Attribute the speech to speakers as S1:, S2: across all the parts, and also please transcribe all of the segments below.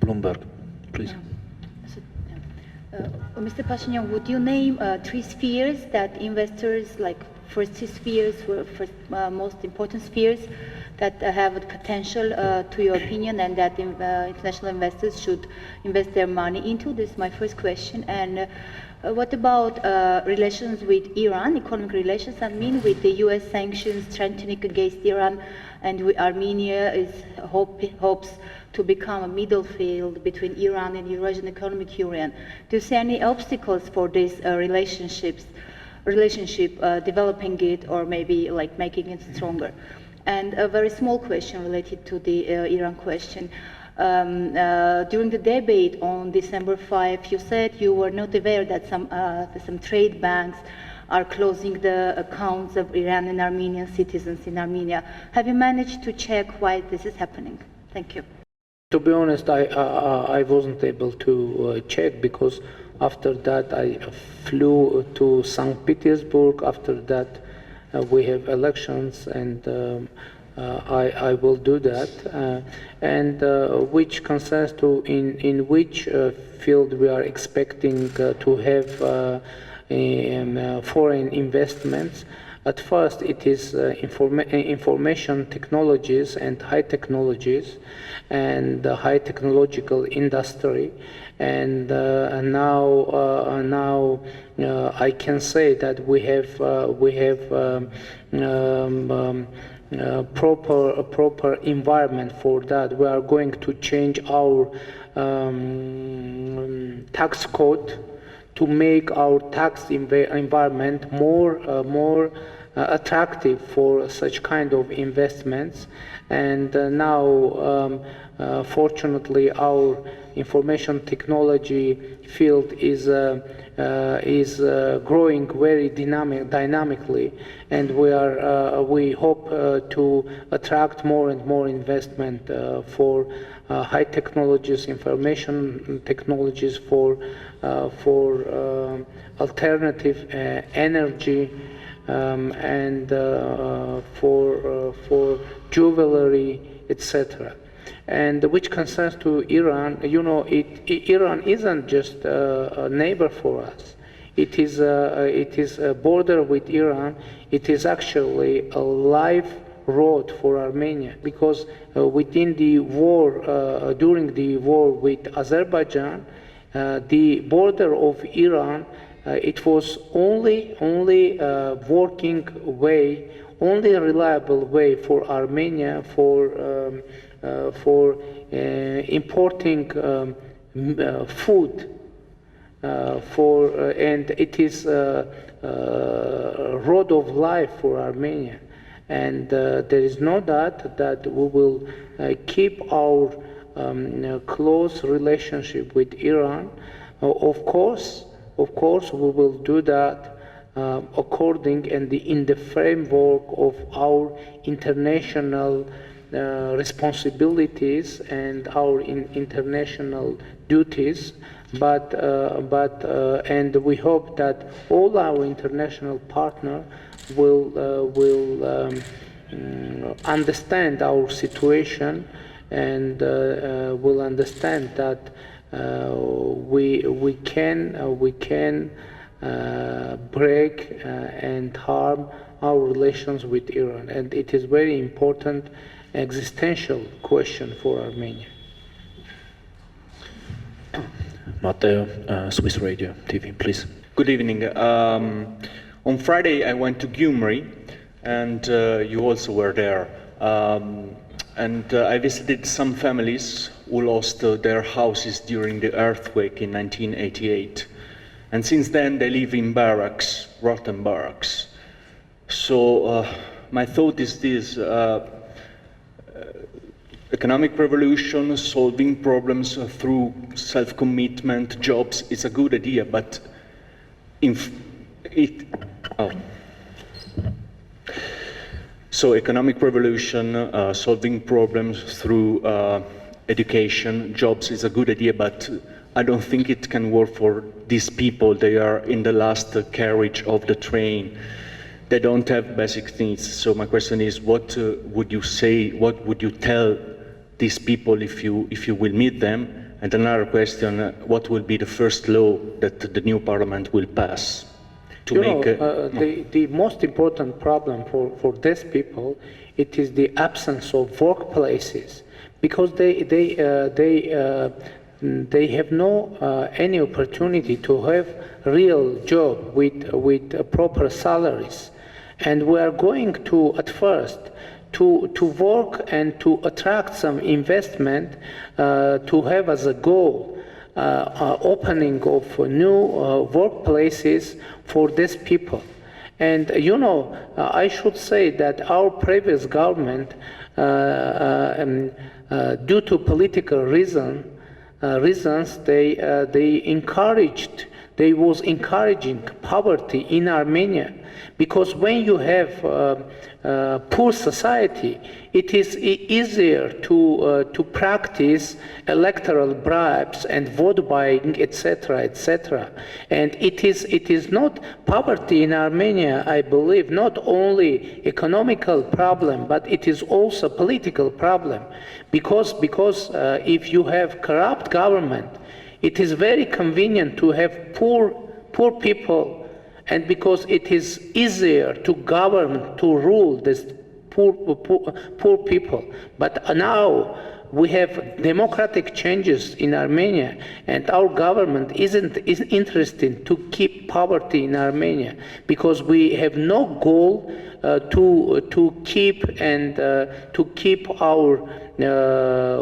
S1: Bloomberg, please.
S2: Mr. Pashinyan, would you name 3 spheres that investors, like first 2 spheres, were most important spheres that have a potential, to your opinion, and that international investors should invest their money into? This is my first question. And what about relations with Iran, economic relations, I mean, with the US sanctions strengthening against Iran, and Armenia hopes to become a middle field between Iran and Eurasian Economic Union. Do you see any obstacles for this relationship, developing it, or maybe like making it stronger? And a very small question related to the Iran question. During the debate on December 5, you said you were not aware that some trade banks are closing the accounts of Iran and Armenian citizens in Armenia. Have you managed to check why this is happening? Thank you.
S3: To be honest, I wasn't able to check, because after that I flew to St. Petersburg. After that we have elections, and I will do that. And which concerns to in which field we are expecting to have foreign investments. At first, it is information technologies and high technologies, and the high technological industry. And now I can say that we have proper environment for that. We are going to change our tax code to make our tax environment more attractive for such kind of investments. And now, fortunately, our information technology field is growing very dynamically, and we hope to attract more and more investment for high technologies, information technologies, for alternative energy, and for jewelry, etc. And which concerns to Iran, you know, Iran isn't just a neighbor for us. It is a border with Iran. It is actually a live road for Armenia, because within the war, during the war with Azerbaijan, the border of Iran, it was only working way, only a reliable way for Armenia for importing food, and it is a road of life for Armenia. And there is no doubt that we will keep our close relationship with Iran. Of course, we will do that according and in the framework of our international responsibilities and our international duties. And we hope that all our international partners will understand our situation, and will understand that we can break and harm our relations with Iran, and it is very important existential question for Armenia.
S1: Matteo, Swiss Radio TV, please.
S4: Good evening. On Friday, I went to Gyumri, and you also were there. And I visited some families who lost their houses during the earthquake in 1988. And since then, they live in barracks, rotten barracks. So my thought is this. Economic revolution, solving problems through self-commitment, jobs is a good idea, but So economic revolution, solving problems through education, jobs is a good idea, but I don't think it can work for these people. They are in the last carriage of the train. They don't have basic needs. So my question is, what would you say, what would you tell these people if you will meet them? And another question, what will be the first law that the new parliament will pass to
S3: the most important problem for these people, it is the absence of workplaces, because they have no any opportunity to have real job with proper salaries, and we are going to at first to work and to attract some investment to have as a goal opening of new workplaces for these people. And I should say that our previous government, due to political reasons, they was encouraging poverty in Armenia, because when you have poor society, it is easier to practice electoral bribes and vote buying, etc., etc. And it is not poverty in Armenia, I believe, not only economical problem, but it is also political problem, because if you have corrupt government, it is very convenient to have poor people, and because it is easier to govern, to rule this poor people. But now we have democratic changes in Armenia, and our government isn't interested to keep poverty in Armenia, because we have no goal to keep our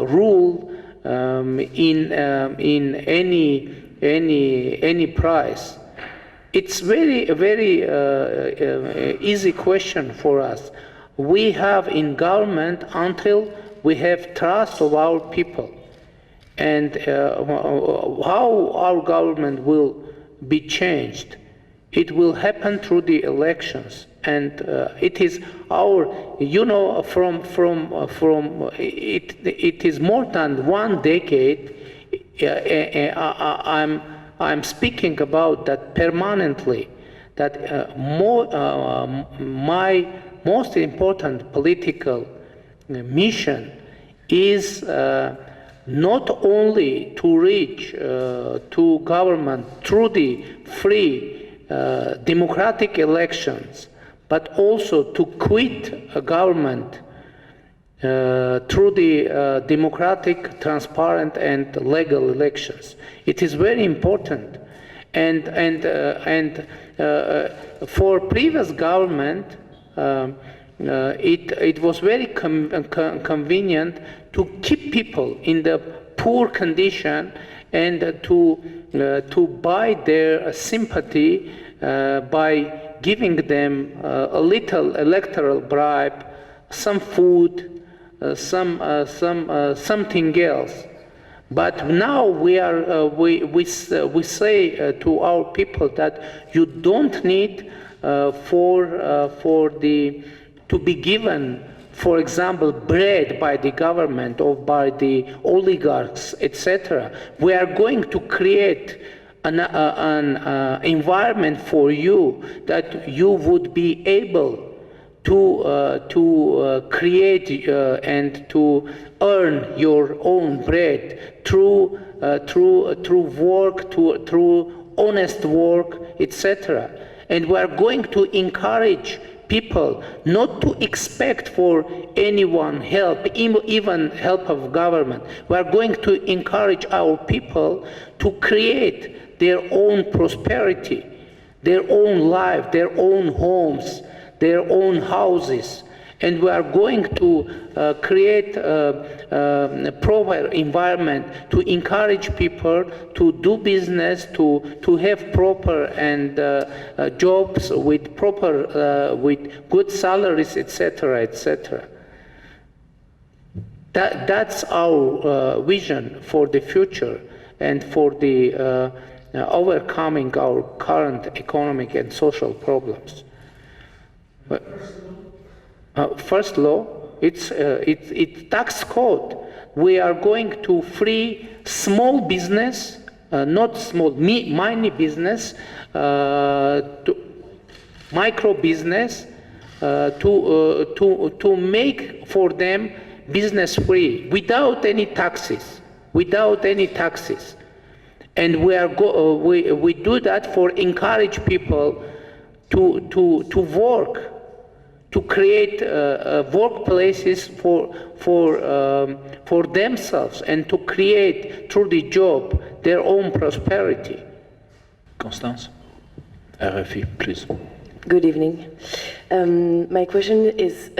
S3: rule in any price. It's very easy question for us. We have in government until we have trust of our people, and how our government will be changed, it will happen through the elections. And it is our, it is more than 1 decade. I'm speaking about that permanently. That my most important political mission is not only to reach to government through the free democratic elections, but also to quit a government through the democratic, transparent, and legal elections. It is very important, and for previous government, it was very convenient to keep people in the poor condition and to buy their sympathy by giving them a little electoral bribe, some food, something else. But now we say to our people that you don't need to be given, for example, bread by the government or by the oligarchs, etc. We are going to create an environment for you that you would be able to create and to earn your own bread through work, through honest work, etc. And we are going to encourage people not to expect for anyone help, even help of government. We are going to encourage our people to create their own prosperity, their own life, their own homes, their own houses. And we are going to create a proper environment to encourage people to do business, to have proper and jobs with proper with good salaries, etc., etc. That's our vision for the future and for the overcoming our current economic and social problems. First law, it's tax code. We are going to free small business, not small, mini business, micro business, to make for them business free without any taxes. without any taxes. And we do that for encourage people to work, to create workplaces for themselves and to create through the job their own prosperity.
S1: Constance, RFI, please.
S5: Good evening. My question is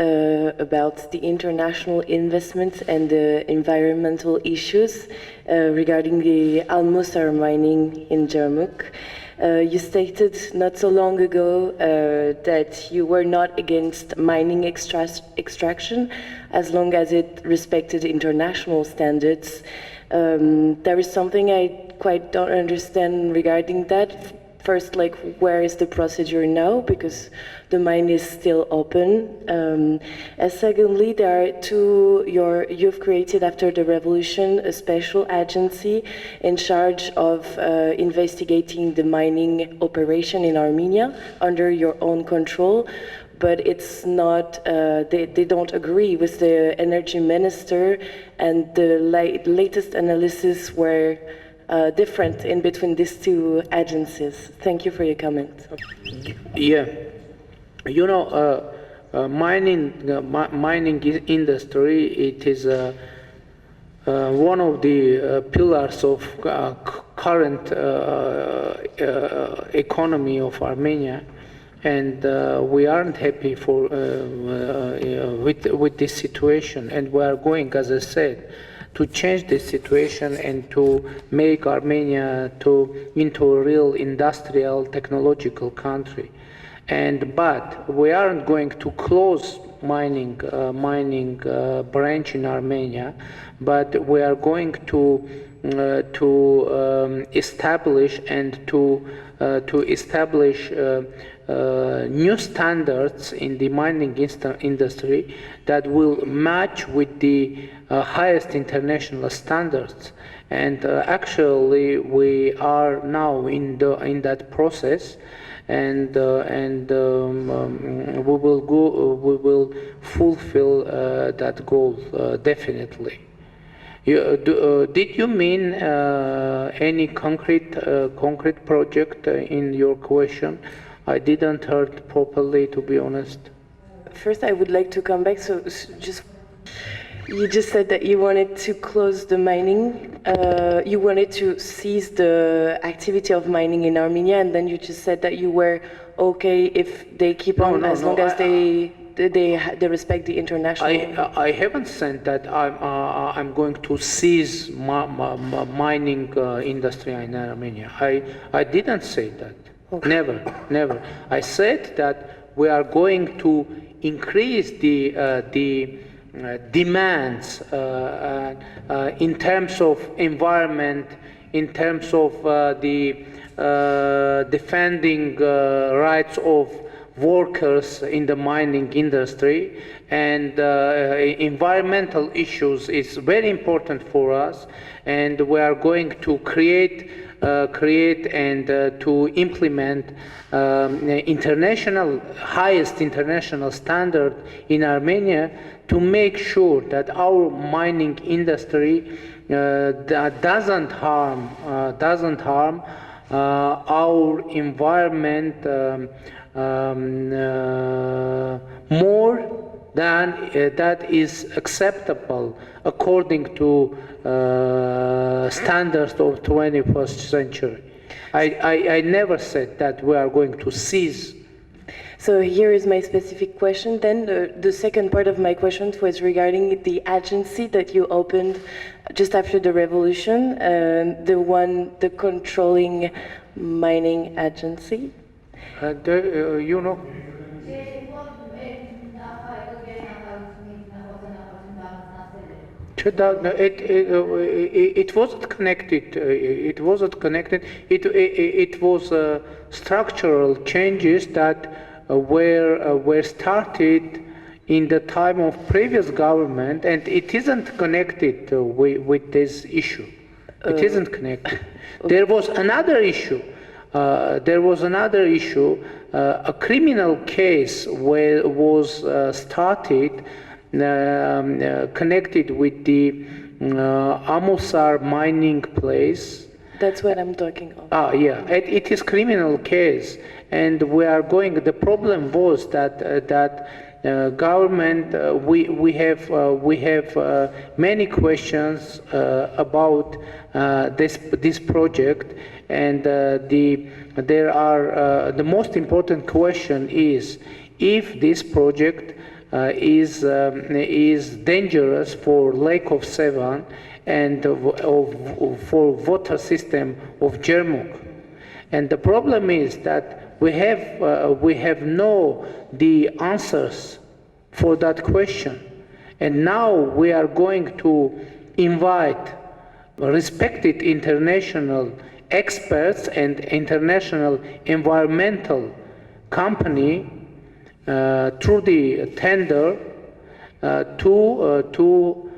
S5: about the international investments and the environmental issues regarding the Al-Musar mining in Jarmuk. You stated not so long ago that you were not against mining extraction as long as it respected international standards. There is something I quite don't understand regarding that. First, like, where is the procedure now? Because the mine is still open. And secondly, there are you've created after the revolution a special agency in charge of investigating the mining operation in Armenia under your own control. But it's not, they don't agree with the energy minister, and the latest analysis were different in between these two agencies. Thank you for your comment.
S3: Yeah, you know, mining industry, it is one of the pillars of current economy of Armenia, and we aren't happy with this situation, and we are going, as I said, to change this situation and to make Armenia into a real industrial technological country. But we aren't going to close mining branch in Armenia, but we are going to establish new standards in the mining industry that will match with the highest international standards. And actually, we are now in that process, and we will fulfill that goal definitely. Did you mean any concrete project in your question? I didn't hear properly, to be honest.
S5: First, I would like to come back. So, you just said that you wanted to close the mining. You wanted to cease the activity of mining in Armenia, and then you just said that you were okay if they keep on as long as they respect the international.
S3: I haven't said that I'm going to cease mining industry in Armenia. I didn't say that. Okay. Never. I said that we are going to increase the demands in terms of environment, in terms of the defending rights of workers in the mining industry, and environmental issues is very important for us, and we are going to create and to implement highest international standard in Armenia to make sure that our mining industry doesn't harm our environment more than that is acceptable according to standards of 21st century. I never said that we are going to cease.
S5: So here is my specific question then. The second part of my question was regarding the agency that you opened just after the revolution, the controlling mining agency.
S3: You know. It wasn't connected. It was structural changes that were started in the time of previous government, and it isn't connected with this issue. It isn't connected. Okay. There was another issue. A criminal case was started connected with the Amusar mining place.
S5: That's what I'm talking of.
S3: Yeah, it is criminal case, and we are going. The problem was that government. We have many questions about this project, and there are the most important question is if this project is dangerous for Lake of Sevan and for water system of Jermuk. And the problem is that we have no the answers for that question. And now we are going to invite respected international experts and international environmental company through the tender to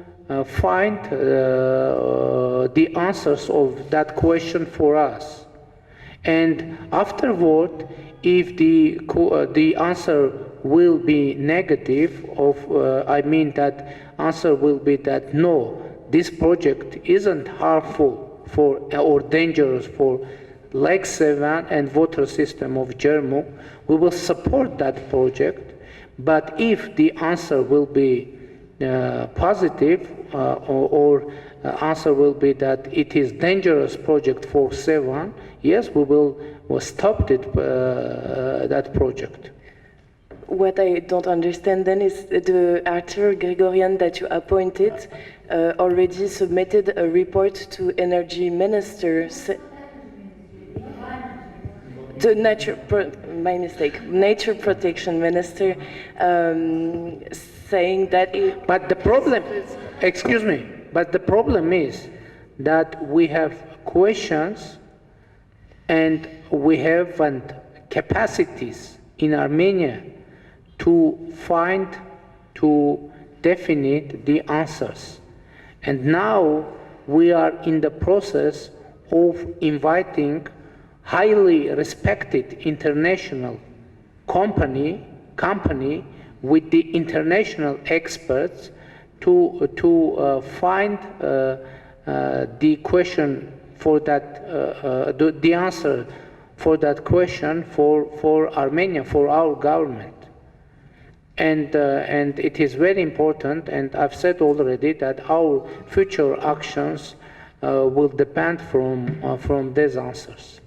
S3: find the answers of that question for us. And afterward, if the answer will be negative, I mean that answer will be that no, this project isn't harmful or dangerous for Lake Sevan and water system of Jermuk, we will support that project. But if the answer will be positive or answer will be that it is dangerous project for Sevan, yes, we will stop that project.
S5: What I don't understand then is the actor Gregorian that you appointed already submitted a report to Energy Minister. The Nature Protection Minister saying that it...
S3: But the problem, excuse me, but the problem is that we have questions and we haven't capacities in Armenia to definite the answers. And now we are in the process of inviting highly respected international company with the international experts to find the question for that the answer for that question for Armenia, for our government. And it is very important, and I've said already that our future actions will depend from these answers.